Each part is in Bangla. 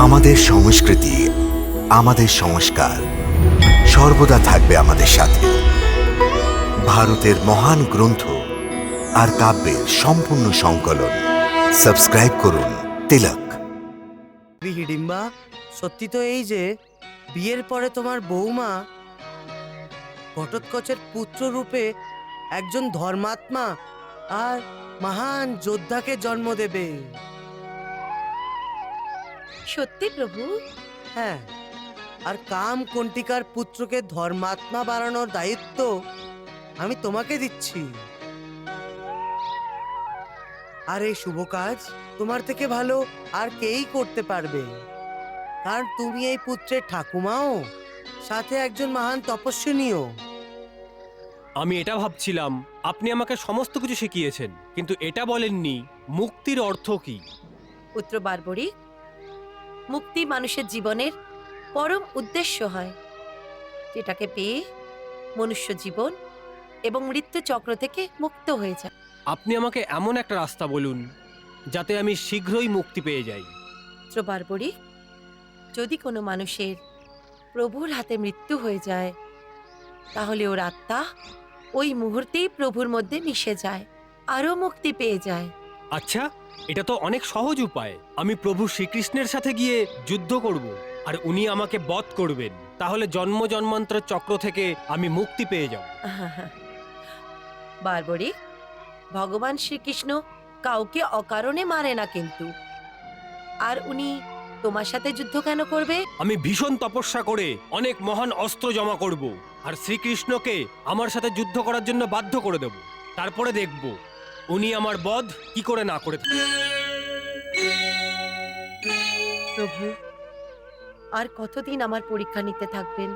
আমাদের সংস্কৃতি, আমাদের সংস্কার সর্বদা থাকবে আমাদের সাথে। ভারতের মহান গ্রন্থ আর কাব্যের সম্পূর্ণ সংকলন। সাবস্ক্রাইব করুন তিলক। হিডিম্বা, সত্যি তো এই যে বিয়ের পরে তোমার বৌমা ঘটোৎকচের পুত্র রূপে একজন ধর্মাত্মা আর মহান যোদ্ধাকে জন্ম দেবে। সত্যি প্রভু? হ্যাঁ, আর কাম কন্টিকার পুত্রকে ধর্মাত্মা বানানোর দায়িত্ব আমি তোমাকে দিচ্ছি। আর এই শুভ কাজ তোমার থেকে ভালো আর কেই করতে পারবে, কারণ তুমি এই পুত্রের ঠাকুমাও, সাথে একজন মহান তপস্বিনীও। আমি এটা ভাবছিলাম আপনি আমাকে সমস্ত কিছু শিখিয়েছেন, কিন্তু এটা বলেননি মুক্তির অর্থ কি। পুত্র বারবরী, মুক্তি মানুষের জীবনের পরম উদ্দেশ্য হয়, যেটাকে পেয়ে মনুষ্য জীবন এবং মৃত্যু চক্র থেকে মুক্ত হয়ে যায়। আপনি আমাকে এমন একটা রাস্তা বলুন যাতে আমি শীঘ্রই মুক্তি পেয়ে যাই। পুত্র বারবরী, যদি কোনো মানুষের প্রভুর হাতে মৃত্যু হয়ে যায়, তাহলে ওর আত্মা ওই মুহূর্তেই প্রভুর মধ্যে মিশে যায়, আরও মুক্তি পেয়ে যায়। আচ্ছা, এটা তো অনেক সহজ উপায়। আমি প্রভু শ্রীকৃষ্ণের সাথে গিয়ে যুদ্ধ করব আর উনি আমাকে বধ করবেন, তাহলে জন্ম জন্মান্তর চক্র থেকে আমি মুক্তি পেয়ে যাব। বারবরী, ভগবান শ্রীকৃষ্ণ কাউকে অকারণে মারে না কিন্তু। আর উনি তোমার সাথে যুদ্ধ কেন করবে? আমি ভীষণ তপস্যা করে অনেক মহান অস্ত্র জমা করব আর শ্রীকৃষ্ণকে আমার সাথে যুদ্ধ করার জন্য বাধ্য করে দেব। তারপরে দেখব উনি আমার বধ কি করে না করে থাকে। প্রভু, আর কতদিন আমার পরীক্ষা নিতে থাকবেন?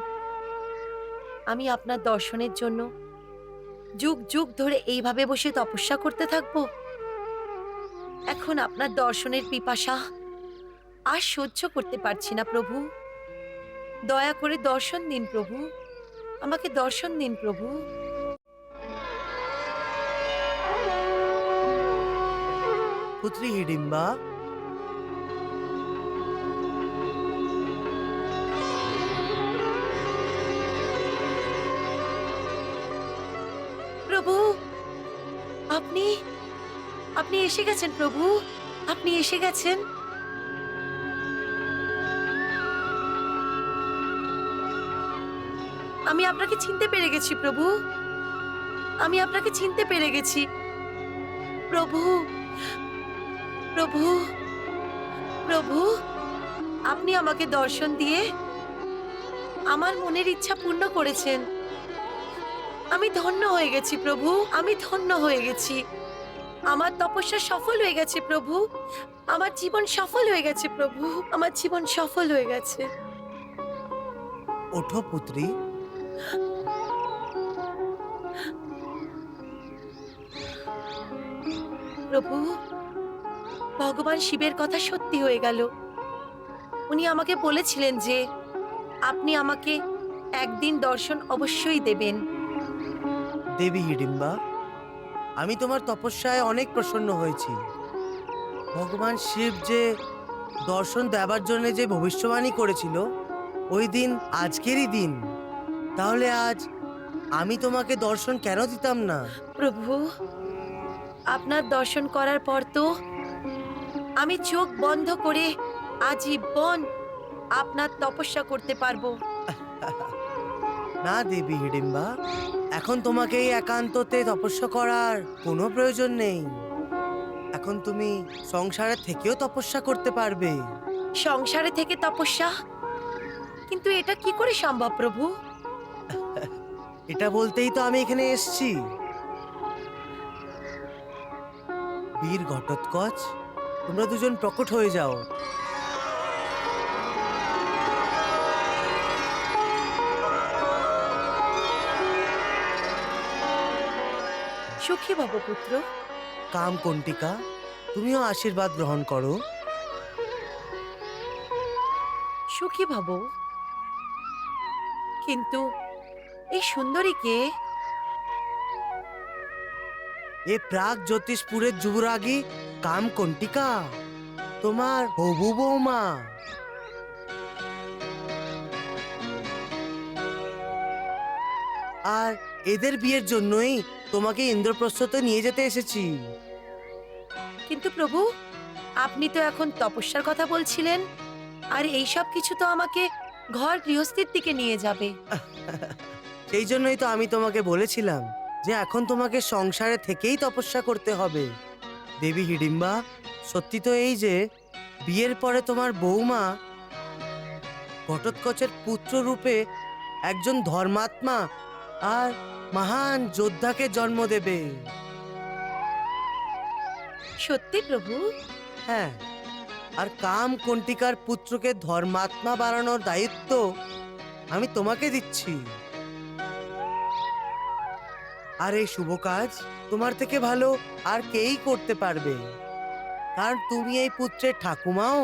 আমি আপনার দর্শনের জন্য যুগ যুগ ধরে এইভাবে বসে তপস্যা করতে থাকব? এখন আপনার দর্শনের পিপাসা আর সহ্য করতে পারছি না প্রভু। দয়া করে দর্শন দিন প্রভু, আমাকে দর্শন দিন প্রভু। পুত্রী হিডিম্বা, প্রভু, আপনি আপনি এসে গেছেন প্রভু, আপনি এসে গেছেন। আমি আপনাকে চিনতে পেরে গেছি প্রভু, আমি আপনাকে চিনতে পেরে গেছি প্রভু। প্রভু, প্রভু, আপনি আমাকে দর্শন দিয়ে আমার মনের ইচ্ছা পূর্ণ করেছেন। আমি ধন্য হয়ে গেছি প্রভু, আমি ধন্য হয়ে গেছি। আমার তপস্যা সফল হয়ে গেছে প্রভু, আমার জীবন সফল হয়ে গেছে প্রভু, আমার জীবন সফল হয়ে গেছে। ওঠো পুত্রী। প্রভু, ভগবান শিবের কথা সত্যি হয়ে গেল। উনি আমাকে বলেছিলেন যে আপনি আমাকে একদিন দর্শন অবশ্যই দেবেন। দেবী হিডিম্বা, আমি তোমার তপস্যায় অনেক প্রসন্ন হয়েছি। ভগবান শিব যে দর্শন দেবার জন্য যে ভবিষ্যবাণী করেছিল, ওই দিন আজকেরই দিন। তাহলে আজ আমি তোমাকে দর্শন কেন দিতাম না? প্রভু, আপনার দর্শন করার পর তো আমি চোখ বন্ধ করে আজীবন আপনার তপস্যা করতে পারবো। না দেবী হিডিম্বা, এখন তোমাকে এই একান্ততে তপস্যা করার কোনো প্রয়োজন নেই। এখন তুমি সংসারে থেকেও তপস্যা করতে পারবে। সংসারে থেকে তপস্যা? কিন্তু এটা কি করে সম্ভব প্রভু? এটা বলতেই তো আমি এখানে এসেছি। বীর ঘটোৎকচ, তোমরা দুজন প্রকট হয়ে যাও। সুখী ভব পুত্র। কাম কন্টিকা, তুমিও আশীর্বাদ গ্রহণ করো। সুখী ভব। কিন্তু এই সুন্দরী কে? এ প্রাগ জ্যোতিষপুরের যুবরাগী কাম কন্টিকা, তোমার হবু বৌমা। আর এদের বিয়ের জন্যই তোমাকে ইন্দ্রপ্রস্থতে নিয়ে যেতে এসেছি। কিন্তু প্রভু, আপনি তো এখন তপস্যার কথা বলছিলেন, আর এই সব কিছু তো আমাকে ঘর গৃহস্থির দিকে নিয়ে যাবে। সেই জন্যই তো আমি তোমাকে বলেছিলাম যে এখন তোমাকে সংসারে থেকেই তপস্যা করতে হবে। দেবী হিড়িম্বা, সত্যি তো এই যে বিয়ের পরে তোমার বৌমা ঘটোৎকচের পুত্র রূপে একজন ধর্মাত্মা আর মহান যোদ্ধাকে জন্ম দেবে। সত্যি প্রভু? হ্যাঁ, আর কাম কণ্টিকার পুত্রকে ধর্মাত্মা বানানোর দায়িত্ব আমি তোমাকে দিচ্ছি। আর এই শুভ কাজ তোমার থেকে ভালো আর কেই করতে পারবে, কারণ তুমি এই পুত্রের ঠাকুমাও,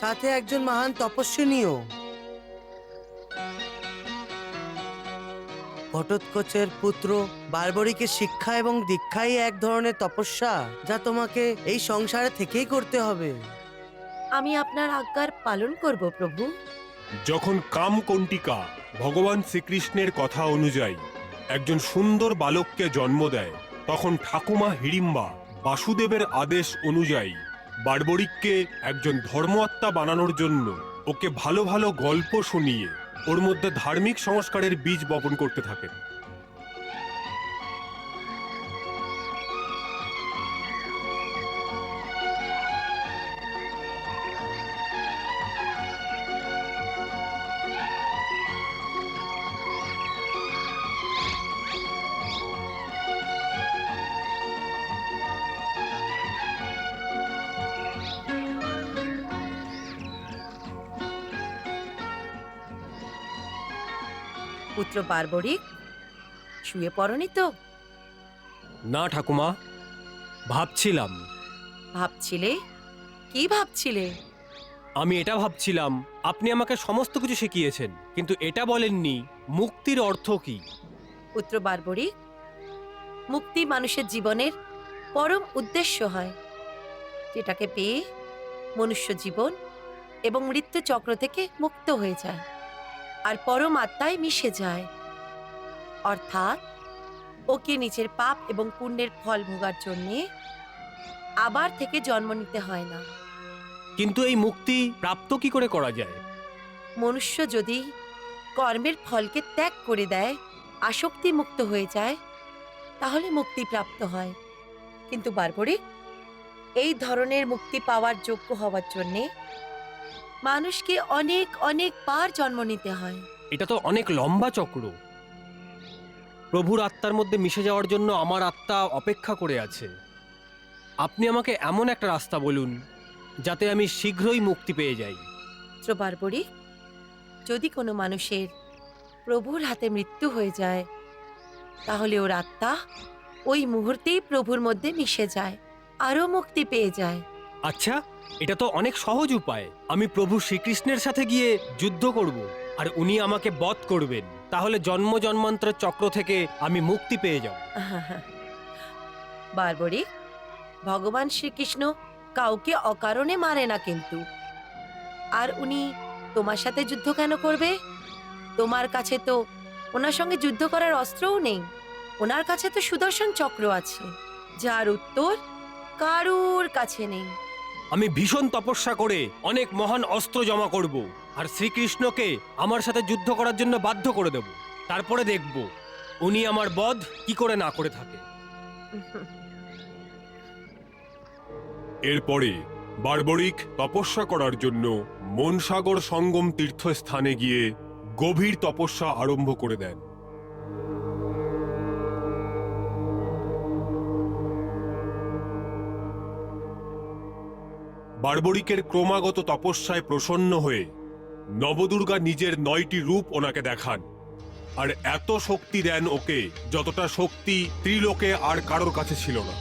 সাথে একজন মহান তপস্বিনীও। ঘটোৎকচের পুত্র বারবরীকে শিক্ষা এবং দীক্ষাই এক ধরনের তপস্যা, যা তোমাকে এই সংসারে থেকেই করতে হবে। আমি আপনার আজ্ঞার পালন করব প্রভু। যখন কামকণ্টিকা ভগবান শ্রীকৃষ্ণের কথা অনুযায়ী একজন সুন্দর বালককে জন্ম দেয়, তখন ঠাকুমা হিড়িম্বা বাসুদেবের আদেশ অনুযায়ী বার্বরিককে একজন ধর্মাত্মা বানানোর জন্য ওকে ভালো ভালো গল্প শুনিয়ে ওর মধ্যে ধার্মিক সংস্কারের বীজ বপন করতে থাকেন। পুত্র বারবরিক, শুয়ে পড়নি তো? না ঠাকুমা, ভাবছিলাম। ভাবছিলে? কি ভাবছিলে? আমি এটা ভাবছিলাম, আপনি আমাকে সমস্ত কিছু শিখিয়েছেন, কিন্তু এটা বলেননি মুক্তির অর্থ কি। পুত্র বারবরিক, মুক্তি মানুষের জীবনের পরম উদ্দেশ্য হয়, যেটাকে পেয়ে মনুষ্য জীবন এবং মৃত্যু চক্র থেকে মুক্ত হয়ে যায় আর পরম আত্মায় মিশে যায়। অর্থাৎ ওকে নিজের পাপ এবং পুণ্যের ফল ভোগার জন্যে আবার থেকে জন্ম নিতে হয় না। কিন্তু এই মুক্তি প্রাপ্ত কি করে করা যায়? মনুষ্য যদি কর্মের ফলকে ত্যাগ করে দেয়, আসক্তি মুক্ত হয়ে যায়, তাহলে মুক্তি প্রাপ্ত হয়। কিন্তু বারবরিক, এই ধরনের মুক্তি পাওয়ার যোগ্য হওয়ার জন্যে মানুষকে অনেক অনেক বার জন্ম নিতে হয়। এটা তো অনেক লম্বা চক্র। প্রভুর আত্মার মধ্যে মিশে যাওয়ার জন্য আমার আত্মা অপেক্ষা করে আছে। আপনি আমাকে এমন একটা রাস্তা বলুন যাতে আমি শীঘ্রই মুক্তি পেয়ে যাই। পুত্র বারবরিক, যদি কোনো মানুষের প্রভুর হাতে মৃত্যু হয়ে যায়, তাহলে ওর আত্মা ওই মুহূর্তেই প্রভুর মধ্যে মিশে যায়, আরও মুক্তি পেয়ে যায়। আচ্ছা, এটা তো অনেক সহজ উপায়। আমি প্রভু শ্রীকৃষ্ণের সাথে গিয়ে যুদ্ধ করব, আর উনি আমাকে বধ করবেন। তাহলে জন্ম জন্মান্তরের চক্র থেকে আমি মুক্তি পেয়ে যাব। বারবরিক, ভগবান শ্রীকৃষ্ণ কাউকে অকারণে মারে না কিন্তু। আর উনি তোমার সাথে যুদ্ধ কেন করবে? তোমার কাছে তো ওনার সঙ্গে যুদ্ধ করার অস্ত্রও নেই। ওনার কাছে তো সুদর্শন চক্র আছে, যার উত্তর কারুর কাছে নেই। আমি ভীষণ তপস্যা করে অনেক মহান অস্ত্র জমা করব, আর শ্রীকৃষ্ণকে আমার সাথে যুদ্ধ করার জন্য বাধ্য করে দেব। তারপরে দেখব উনি আমার বধ কি করে না করে থাকে। এরপরে বার্বরিক তপস্যা করার জন্য মনসাগর সঙ্গম তীর্থস্থানে গিয়ে গভীর তপস্যা আরম্ভ করে দেন। বার্বরিকের ক্রমাগত তপস্যায় প্রসন্ন হয়ে নবদুর্গা নিজের 9টি রূপ ওনাকে দেখান, আর এত শক্তি দেন ওকে যতটা শক্তি ত্রিলোকে আর কারোর কাছে ছিল না।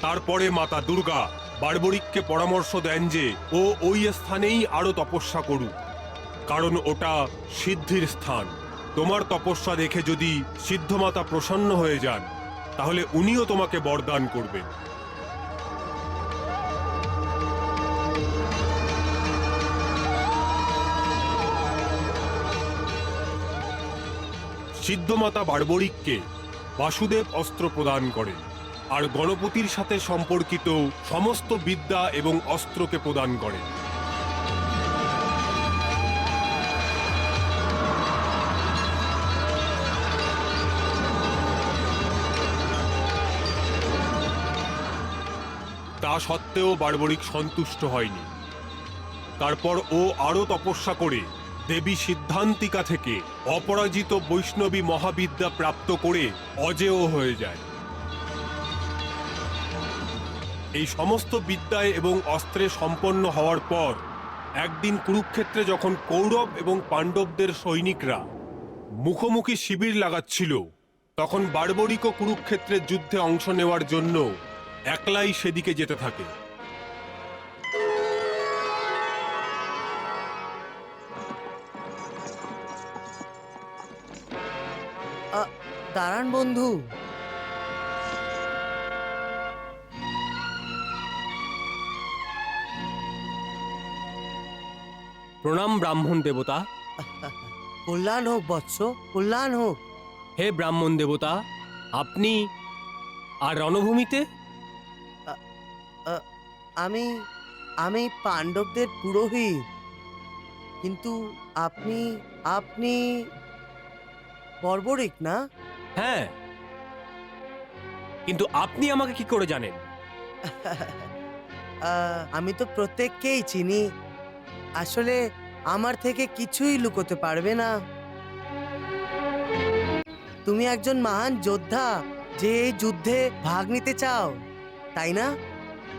তারপরে মাতা দুর্গা বার্বরিককে পরামর্শ দেন যে ও ওই স্থানেই আরো তপস্যা করুক, কারণ ওটা সিদ্ধির স্থান। তোমার তপস্যা দেখে যদি সিদ্ধমাতা প্রসন্ন হয়ে যান তাহলে উনিও তোমাকে বরদান করবেন। সিদ্ধমাতা বার্বরিককে বাসুদেব অস্ত্র প্রদান করেন আর গণপতির সাথে সম্পর্কিত সমস্ত বিদ্যা এবং অস্ত্রকে প্রদান করেন। তা সত্ত্বেও বার্বরিক সন্তুষ্ট হয়নি। তারপর ও আরো তপস্যা করে দেবী সিদ্ধান্তিকা থেকে অপরাজিত বৈষ্ণবী মহাবিদ্যা প্রাপ্ত করে অজেয় হয়ে যায়। এই সমস্ত বিদ্যায় এবং অস্ত্রে সম্পন্ন হওয়ার পর একদিন কুরুক্ষেত্রে যখন কৌরব এবং পাণ্ডবদের সৈনিকরা মুখোমুখি শিবির লাগাচ্ছিল, তখন বার্বরিকও কুরুক্ষেত্রের যুদ্ধে অংশ নেওয়ার জন্য একলাই সেদিকে যেতে থাকে। দাঁড়ান বন্ধু, প্রণাম ব্রাহ্মণ দেবতা। কল্যাণ হোক বৎস, কল্যাণ হোক। হে ব্রাহ্মণ দেবতা, আপনি আর রণভূমিতে? আমি আমি পাণ্ডবদের পুরোহিত, কিন্তু আপনি আপনি বর্বরিক না? হ্যাঁ, কিন্তু আপনি আমাকে কি করে জানেন? আমি তো প্রত্যেককেই চিনি। আসলে আমার থেকে কিছুই লুকোতে পারবে না। তুমি একজন মহান যোদ্ধা যে এই যুদ্ধে ভাগ নিতে চাও, তাই না?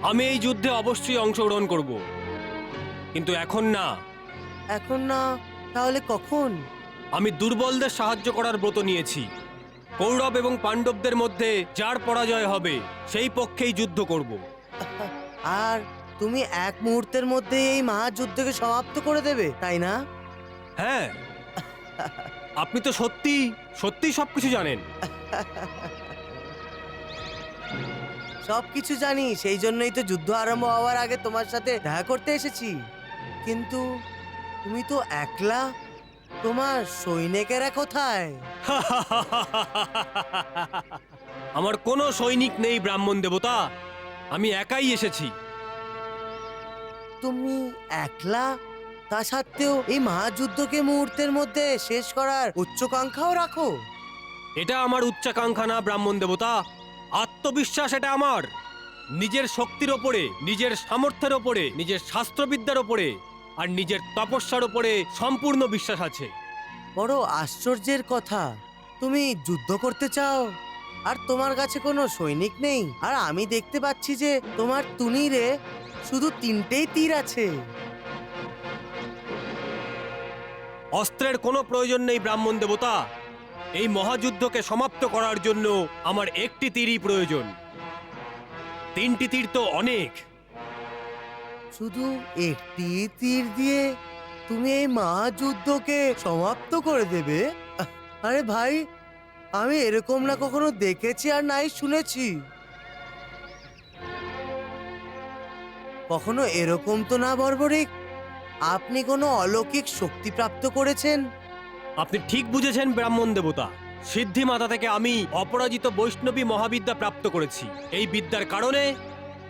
আমি এই যুদ্ধে অবশ্যই অংশগ্রহণ করব, কিন্তু এখন না। এখন না? তাহলে কখন? আমি দুর্বলদের সাহায্য করার ব্রত নিয়েছি। কৌরব এবং পাণ্ডবদের মধ্যে যার পরাজয় হবে সেই পক্ষেই যুদ্ধ করব। আর তুমি এক মুহূর্তের মধ্যে এই মহাযুদ্ধকে সমাপ্ত করে দেবে, তাই না? হ্যাঁ, আপনি তো সত্যি সত্যি সবকিছু জানেন। সবকিছু জানি, সেই জন্যই তো যুদ্ধ আরম্ভ হওয়ার আগে তোমার সাথে দেখা করতে এসেছি। কিন্তু তুমি তো একলা, তোমার সৈনিকেরা কোথায়? আমার কোনো সৈনিক নেই ব্রাহ্মণ দেবতা, আমি একাই এসেছি। তুমি একলা, তা সত্ত্বেও এই মহাযুদ্ধকে মুহূর্তের মধ্যে শেষ করার উচ্চাকাঙ্ক্ষাও রাখো? এটা আমার উচ্চাকাঙ্ক্ষা না ব্রাহ্মণ দেবতা, আত্মবিশ্বাস এটা আমার। নিজের শক্তির ওপরে, নিজের সামর্থ্যের ওপরে, নিজের শাস্ত্রবিদ্যার ওপরে আর নিজের তপস্যার ওপরে সম্পূর্ণ বিশ্বাস আছে। বড় আশ্চর্যের কথা, তুমি যুদ্ধ করতে চাও আর তোমার কাছে কোনো সৈনিক নেই, আর আমি দেখতে পাচ্ছি যে তোমার তুনিরে শুধু 3টেই তীর আছে। অস্ত্রের কোনো প্রয়োজন নেই ব্রাহ্মণ দেবতা, এই মহাযুদ্ধকে সমাপ্ত করার জন্য আমার একটি তীরই প্রয়োজন। 3টি তীর তো অনেক। শুধু একটি তীর দিয়ে তুমি এই মহাযুদ্ধকে সমাপ্ত করে দেবে? আরে ভাই, আমি এরকম না কখনো দেখেছি আর নাই শুনেছি। কখনো এরকম তো না বর্বরিক, আপনি কোনো অলৌকিক শক্তি প্রাপ্ত করেছেন? আপনি ঠিক বুঝেছেন ব্রাহ্মণ দেবতা, সিদ্ধি মাতা থেকে আমি অপরাজিত বৈষ্ণবী মহাবিদ্যা প্রাপ্ত করেছি। এই বিদ্যার কারণে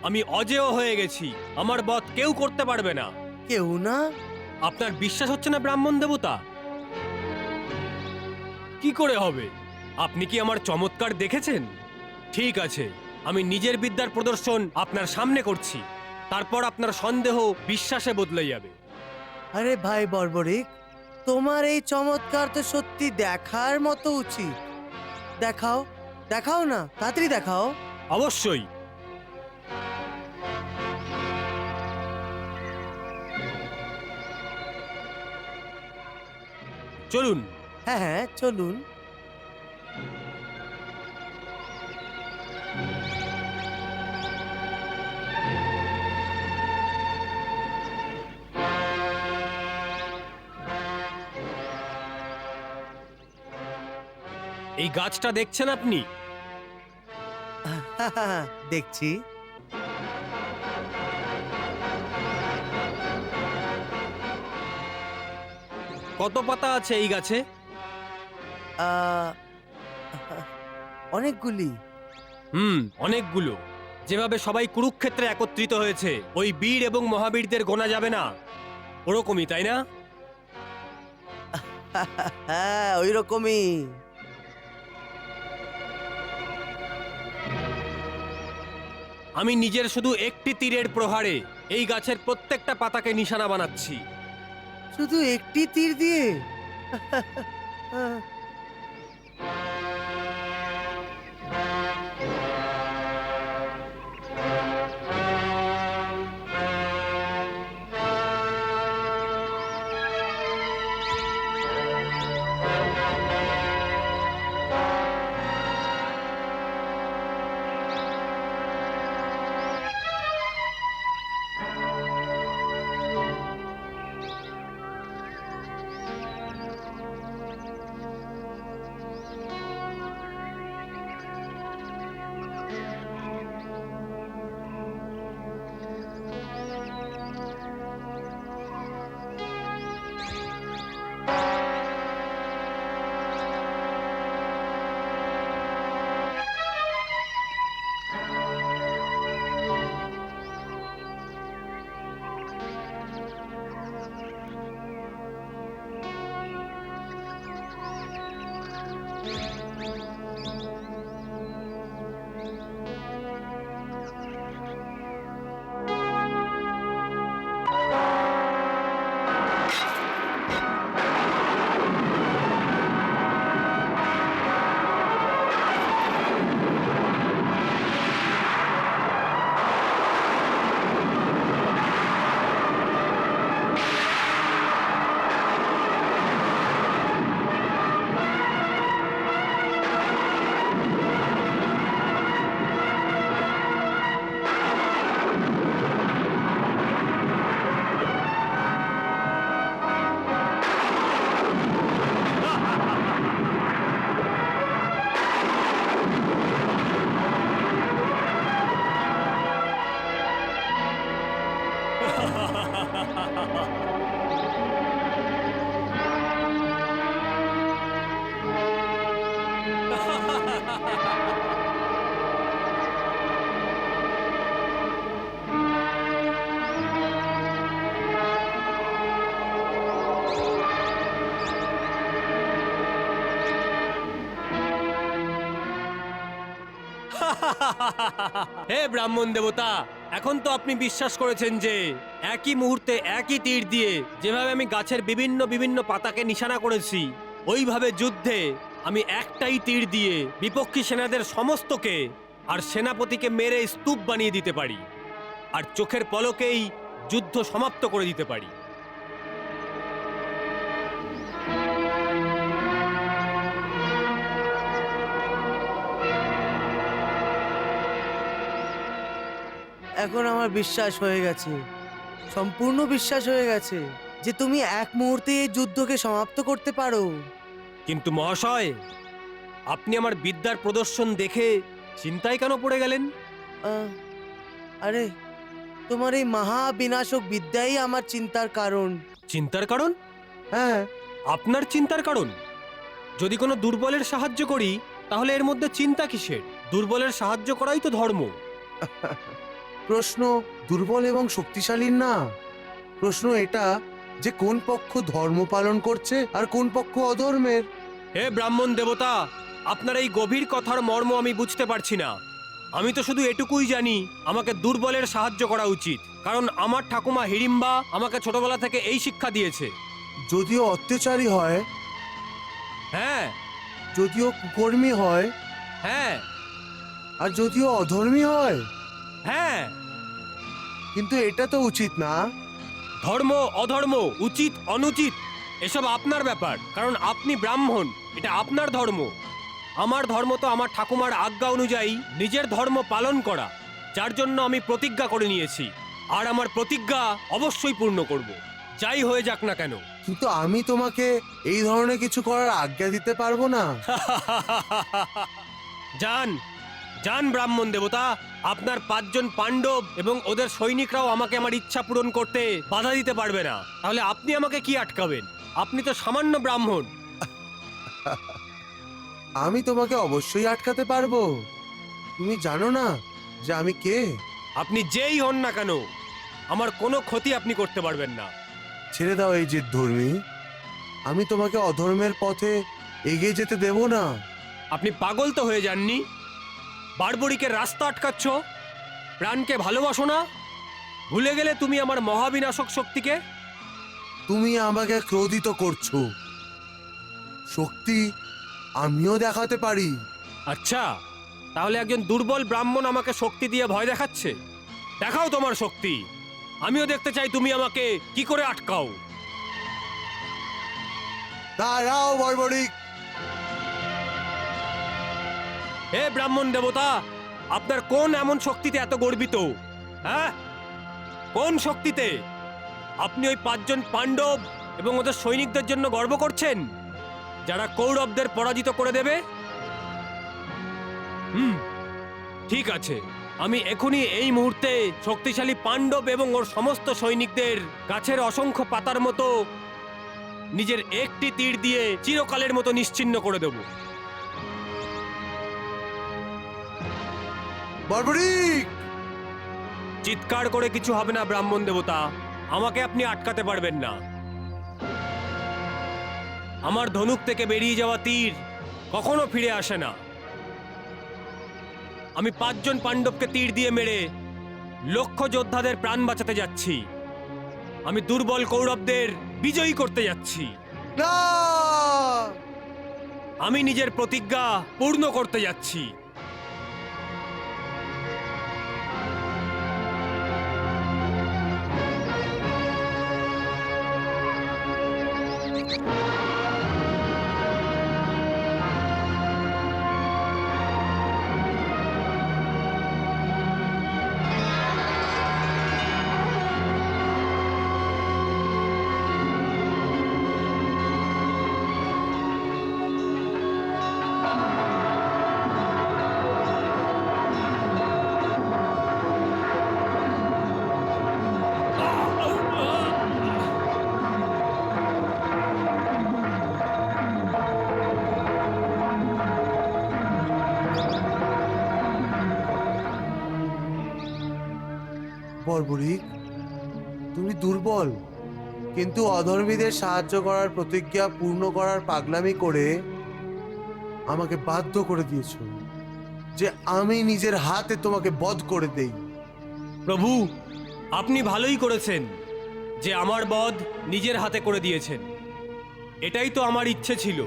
আমি অজেয় হয়ে গেছি, আমার বধ কেউ করতে পারবে না। কেউ না? আপনার বিশ্বাস হচ্ছে না ব্রাহ্মণ দেবতা? কি করে হবে? আপনি কি আমার চমৎকার দেখেছেন? ঠিক আছে, আমি নিজের বিদ্যার প্রদর্শন আপনার সামনে করছি, তারপর আপনার সন্দেহ বিশ্বাসে বদলে যাবে। আরে ভাই বর্বরিক, তোমার এই চমৎকার তো সত্যি দেখার মতো উচিত। দেখাও, দেখাও না, তাড়াতাড়ি দেখাও। অবশ্যই। চলুন। হ্যাঁ হ্যাঁ, চলুন। এই গাছটা দেখছেন আপনি? দেখছি। কত পাতা আছে এই গাছে? আহ, অনেকগুলি। অনেকগুলো। যেভাবে সবাই কুরুক্ষেত্রে একত্রিত হয়েছে, ওই বীর এবং মহাবীরদের গোনা যাবে না, ওরকমই, তাই না? হ্যাঁ, ওই রকমই। আমি নিজের শুধু একটি তীরের প্রহারে এই গাছের প্রত্যেকটা পাতাকে নিশানা বানাচ্ছি। শুধু একটি তীর দিয়ে? হে ব্রাহ্মণ দেবতা, এখন তো আপনি বিশ্বাস করেছেন যে একই মুহূর্তে একই তীর দিয়ে যেভাবে আমি গাছের বিভিন্ন বিভিন্ন পাতাকে নিশানা করেছি, ওইভাবে যুদ্ধে আমি একটাই তীর দিয়ে বিপক্ষী সেনাদের সমস্তকে আর সেনাপতিকে মেরে স্তূপ বানিয়ে দিতে পারি, আর চোখের পলকেই যুদ্ধ সমাপ্ত করে দিতে পারি। এখন আমার বিশ্বাস হয়ে গেছে, সম্পূর্ণ বিশ্বাস হয়ে গেছে যে তুমি এক মুহূর্তে এই যুদ্ধকে সমাপ্ত করতে পারো। কিন্তু মহাশয়, আপনি আমার বিদ্যার প্রদর্শন দেখে চিন্তায় কেন পড়ে গেলেন? আরে, তোমার এই মহাবিনাশক বিদ্যাই আমার চিন্তার কারণ। চিন্তার কারণ? হ্যাঁ। আপনার চিন্তার কারণ? যদি কোনো দুর্বলের সাহায্য করি তাহলে এর মধ্যে চিন্তা কিসের? দুর্বলের সাহায্য করাই তো ধর্ম। প্রশ্ন দুর্বল এবং শক্তিশালীর না, প্রশ্ন এটা যে কোন পক্ষ ধর্ম পালন করছে আর কোন পক্ষ অধর্মের। হে ব্রাহ্মণ দেবতা, আপনার এই গভীর কথার মর্ম আমি বুঝতে পারছি না। আমি তো শুধু এটুকুই জানি আমাকে দুর্বলের সাহায্য করা উচিত, কারণ আমার ঠাকুমা হিড়িম্বা আমাকে ছোটবেলা থেকে এই শিক্ষা দিয়েছে। যদিও অত্যাচারী হয়, হ্যাঁ যদিও কুকর্মী হয়, হ্যাঁ আর যদিও অধর্মী হয়, হ্যাঁ। কিন্তু এটা তো উচিত না। ধর্ম অধর্ম, উচিত অনুচিত এসব আপনার ব্যাপার, কারণ আপনি ব্রাহ্মণ, এটা আপনার ধর্ম। আমার ধর্ম তো আমার ঠাকুমার আজ্ঞা অনুযায়ী নিজের ধর্ম পালন করা, যার জন্য আমি প্রতিজ্ঞা করে নিয়েছি, আর আমার প্রতিজ্ঞা অবশ্যই পূর্ণ করব, যাই হয়ে যাক না কেন। কিন্তু আমি তোমাকে এই ধরনের কিছু করার আজ্ঞা দিতে পারবো না। যান যান ব্রাহ্মণ দেবতা, আপনার 5 জন পাণ্ডব এবং ওদের সৈনিকরাও আমাকে আমার ইচ্ছা পূরণ করতে বাধা দিতে পারবে না। তাহলে আপনি আমাকে কি আটকাবেন? আপনি তো সামান্য ব্রাহ্মণ। আমি তোমাকে অবশ্যই আটকাতে পারবো। তুমি জানো না যে আমি কে? আপনি যেই হন না কেন, আমার কোনো ক্ষতি আপনি করতে পারবেন না। ছেড়ে দাও এই জিদ ধর্মী। আমি তোমাকে অধর্মের পথে এগিয়ে যেতে দেব না। আপনি পাগল তো হয়ে যাননি? বারবরিকের রাস্তা আটকাচ্ছ? প্রাণকে ভালোবাসো না? ভুলে গেলে তুমি আমার মহাবিনাশক শক্তিকে? তুমি আমাকে ক্রোধিত করছো। শক্তি আমিও দেখাতে পারি। আচ্ছা, তাহলে একজন দুর্বল ব্রাহ্মণ আমাকে শক্তি দিয়ে ভয় দেখাচ্ছে? দেখাও তোমার শক্তি, আমিও দেখতে চাই তুমি আমাকে কি করে আটকাও। দাঁড়াও বর্বরিক। হে ব্রাহ্মণ দেবতা, আপনার কোন এমন শক্তিতে এত গর্বিত? হ্যাঁ, কোন শক্তিতে? আপনি ওই 5 জন পাণ্ডব এবং ওদের সৈনিকদের জন্য গর্ব করছেন, যারা কৌরবদের পরাজিত করে দেবে? ঠিক আছে, আমি এখনই এই মুহূর্তে শক্তিশালী পাণ্ডব এবং ওর সমস্ত সৈনিকদের গাছের অসংখ্য পাতার মতো নিজের একটি তীর দিয়ে চিরকালের মতো নিশ্চিহ্ন করে দেব। বর্বরিক! চিৎকার করে কিছু হবে না ব্রাহ্মণ দেবতা, আমাকে আপনি আটকাতে পারবেন না। আমার ধনুক থেকে বেরিয়ে যাওয়া তীর কখনো ফিরে আসে না। আমি 5 জন পাণ্ডবকে তীর দিয়ে মেরে লক্ষ যোদ্ধাদের প্রাণ বাঁচাতে যাচ্ছি। আমি দুর্বল কৌরবদের বিজয়ী করতে যাচ্ছি। না! আমি নিজের প্রতিজ্ঞা পূর্ণ করতে যাচ্ছি। বর্বরিক, তুমি দুর্বল, কিন্তু অধর্মীদের সাহায্য করার প্রতিজ্ঞা পূর্ণ করার পাগলামি করে আমাকে বাধ্য করে দিয়েছো যে আমি নিজের হাতে তোমাকে বধ করে দেই। প্রভু, আপনি ভালোই করেছেন যে আমার বধ নিজের হাতে করে দিয়েছেন। এটাই তো আমার ইচ্ছে ছিল,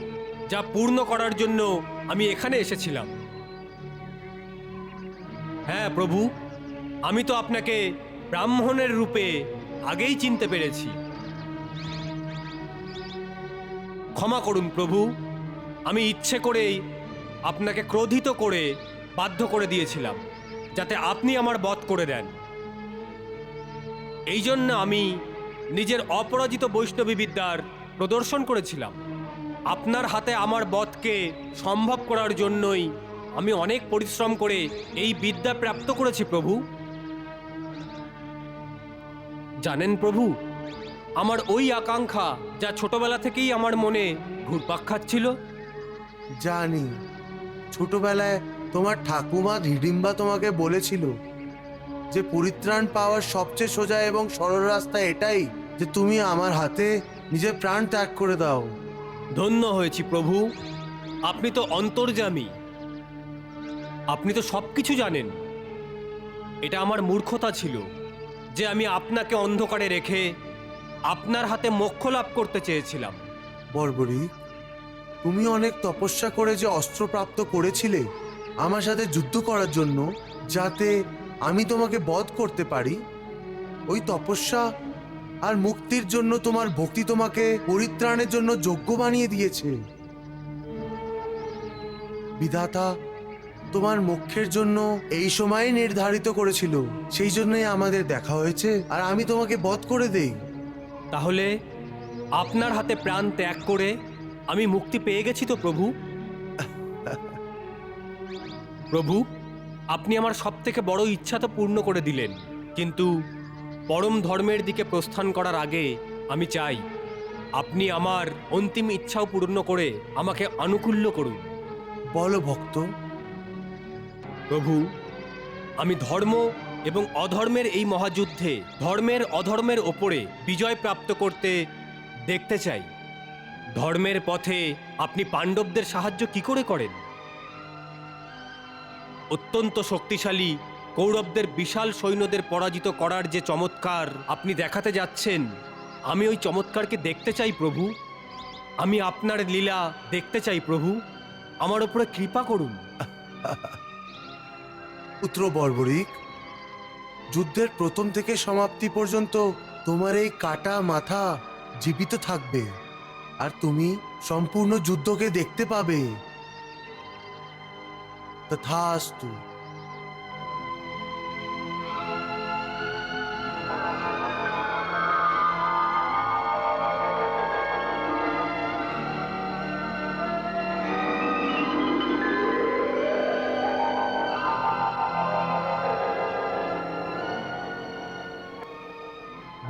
যা পূর্ণ করার জন্য আমি এখানে এসেছিলাম। হ্যাঁ প্রভু, আমি তো আপনাকে ব্রাহ্মণের রূপে আগেই চিনতে পেরেছি। ক্ষমা করুন প্রভু, আমি ইচ্ছে করেই আপনাকে ক্রোধিত করে বাধ্য করে দিয়েছিলাম, যাতে আপনি আমার বধ করে দেন। এই জন্য আমি নিজের অপরাজিত বৈষ্ণবী বিদ্যার প্রদর্শন করেছিলাম। আপনার হাতে আমার বধকে সম্ভব করার জন্যই আমি অনেক পরিশ্রম করে এই বিদ্যা প্রাপ্ত করেছি প্রভু। জানেন প্রভু, আমার ওই আকাঙ্ক্ষা যা ছোটবেলা থেকেই আমার মনে ঘুরপাক খাচ্ছিল। জানি, ছোটবেলায় তোমার ঠাকুমা হিড়িম্বা তোমাকে বলেছিল যে পরিত্রাণ পাওয়ার সবচেয়ে সোজা এবং সরল রাস্তা এটাই যে তুমি আমার হাতে নিজের প্রাণ ত্যাগ করে দাও। ধন্য হয়েছি প্রভু, আপনি তো অন্তর্যামী, আপনি তো সবকিছু জানেন। এটা আমার মূর্খতা ছিল যে আমি আপনাকে অন্ধকারে রেখে আপনার হাতে মোক্ষ লাভ করতে চেয়েছিলাম। বর্বরিক, তুমি অনেক তপস্যা করে যে অস্ত্র প্রাপ্ত করেছিলে আমার সাথে যুদ্ধ করার জন্য, যাতে আমি তোমাকে বধ করতে পারি, ওই তপস্যা আর মুক্তির জন্য তোমার ভক্তি তোমাকে পরিত্রাণের জন্য যোগ্য বানিয়ে দিয়েছে। বিধাতা তোমার মোক্ষের জন্য এই সময় নির্ধারিত করেছিল, সেই জন্যই আমাদের দেখা হয়েছে আর আমি তোমাকে বধ করে দেই। তাহলে আপনার হাতে প্রাণ ত্যাগ করে আমি মুক্তি পেয়ে গেছি তো প্রভু। প্রভু, আপনি আমার সবথেকে বড় ইচ্ছা তো পূর্ণ করে দিলেন, কিন্তু পরম ধর্মের দিকে প্রস্থান করার আগে আমি চাই আপনি আমার অন্তিম ইচ্ছাও পূর্ণ করে আমাকে আনুকূল্য করুন। বলো ভক্ত। প্রভু, আমি ধর্ম এবং অধর্মের এই মহাযুদ্ধে ধর্মের অধর্মের ওপরে বিজয় প্রাপ্ত করতে দেখতে চাই। ধর্মের পথে আপনি পাণ্ডবদের সাহায্য কি করে করেন? অত্যন্ত শক্তিশালী কৌরবদের বিশাল সৈন্যদের পরাজিত করার যে চমৎকার আপনি দেখাতে যাচ্ছেন, আমি ওই চমৎকারকে দেখতে চাই প্রভু। আমি আপনার লীলা দেখতে চাই প্রভু। আমার উপরে কৃপা করুন। পুত্র বর্বরিক, যুদ্ধের প্রথম থেকে সমাপ্তি পর্যন্ত তোমার এই কাটা মাথা জীবিত থাকবে, আর তুমি সম্পূর্ণ যুদ্ধকে দেখতে পাবে। তথাস্তু।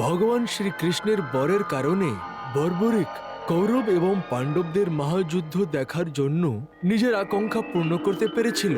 ভগবান শ্রীকৃষ্ণের বরের কারণে বর্বরিক কৌরব এবং পাণ্ডবদের মহাযুদ্ধ দেখার জন্য নিজের আকাঙ্ক্ষা পূর্ণ করতে পেরেছিল।